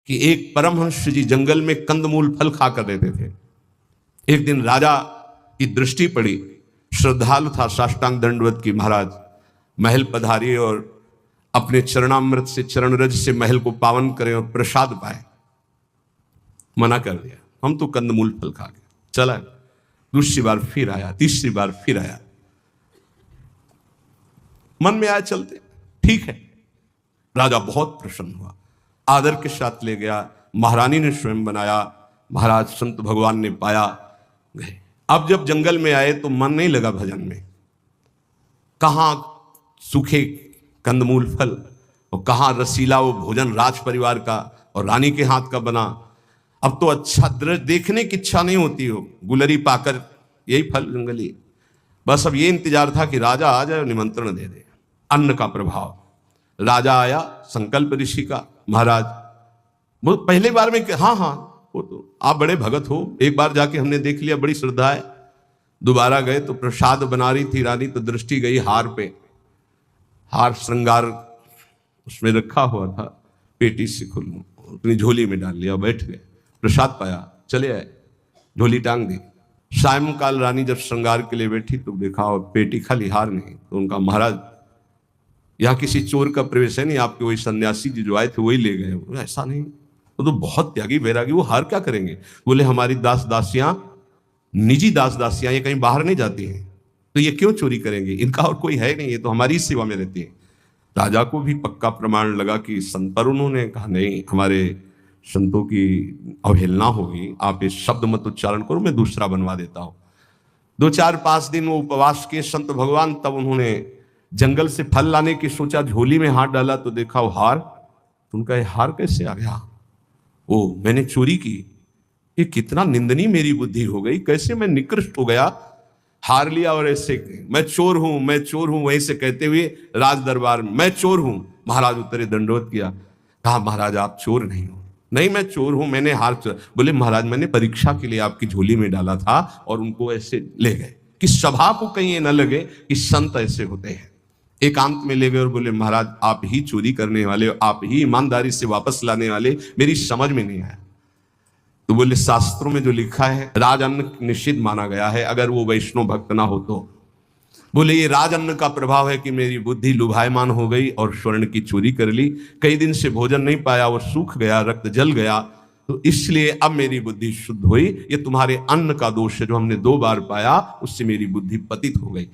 कि एक परमहंस जी जंगल में कंदमूल फल खा कर रहते थे। एक दिन राजा की दृष्टि पड़ी, श्रद्धालु था, साष्टांग दंडवत की, महाराज महल पधारिए और अपने चरणामृत से, चरण रज से महल को पावन करें और प्रसाद पाए। मना कर दिया, हम तो कंदमूल फल खा गए। चला, दूसरी बार फिर आया, तीसरी बार फिर आया, मन में आया चलते, ठीक है। राजा बहुत प्रसन्न हुआ, आदर के साथ ले गया, महारानी ने स्वयं बनाया, महाराज संत भगवान ने पाया, गए। अब जब जंगल में आए तो मन नहीं लगा भजन में, कहां सूखे कंदमूल फल और कहां रसीला वो भोजन राज परिवार का और रानी के हाथ का बना। अब तो अच्छा दृश्य देखने की इच्छा नहीं होती हो, गुलरी पाकर यही फल जंगली। बस अब ये इंतजार था कि राजा आ जाए और निमंत्रण दे दे। अन्न का प्रभाव, राजा आया, संकल्प ऋषि का, महाराज वो पहले बार में हाँ हाँ वो तो आप बड़े भगत हो, एक बार जाके हमने देख लिया, बड़ी श्रद्धा है। दोबारा गए तो प्रसाद बना रही थी रानी, तो दृष्टि गई हार पे, हार श्रृंगार उसमें रखा हुआ था, पेटी से खुल अपनी झोली में डाल लिया, बैठ गए, प्रसाद पाया, चले आए, झोली टांग दी। सायंकाल रानी जब श्रृंगार के लिए बैठी तो देखा और पेटी खाली, हार नहीं। तो उनका, महाराज यहाँ किसी चोर का प्रवेश है नहीं, आपके वही सन्यासी जी जो आए थे वही ले गए। ऐसा नहीं, वो तो बहुत त्यागी वैरागी, वो हार क्या करेंगे? बोले हमारी दास दासियां, निजी दास दासियां, ये कहीं बाहर नहीं जाती हैं, तो ये क्यों चोरी करेंगे? इनका और कोई है नहीं, ये तो हमारी सेवा में रहती है। राजा को भी पक्का प्रमाण लगा कि संत, पर उन्होंने कहा नहीं, हमारे संतों की अवहेलना होगी, आप ये शब्द मत उच्चारण करो, मैं दूसरा बनवा देता हूं। 2-4-5 दिन वो उपवास के संत भगवान, तब उन्होंने जंगल से फल लाने की सोचा, झोली में हाथ डाला तो देखा वो हार। तो उनका ये हार कैसे आ गया? ओ, मैंने चोरी की, ये कितना निंदनीय मेरी बुद्धि हो गई, कैसे मैं निकृष्ट हो गया, हार लिया और ऐसे मैं चोर हूं, मैं चोर हूं, वहीं से कहते हुए राज दरबार में मैं चोर हूं। महाराज उतरे, दंडवत किया, कहा महाराज आप चोर नहीं हो। नहीं मैं चोर हूं, मैंने हार बोले महाराज मैंने परीक्षा के लिए आपकी झोली में डाला था और उनको ऐसे ले गए कि सभा को कहीं ये न लगे कि संत ऐसे होते हैं। एकांत में ले गए और बोले महाराज आप ही चोरी करने वाले, आप ही ईमानदारी से वापस लाने वाले, मेरी समझ में नहीं आया। तो बोले शास्त्रों में जो लिखा है राज अन्न निषिद्ध माना गया है, अगर वो वैष्णव भक्त ना हो तो। बोले ये राज अन्न का प्रभाव है कि मेरी बुद्धि लुभायमान हो गई और स्वर्ण की चोरी कर ली, कई दिन से भोजन नहीं पाया, वो सूख गया, रक्त जल गया, तो इसलिए अब मेरी बुद्धि शुद्ध हुई। ये तुम्हारे अन्न का दोष है, जो हमने 2 बार पाया उससे मेरी बुद्धि पतित हो गई।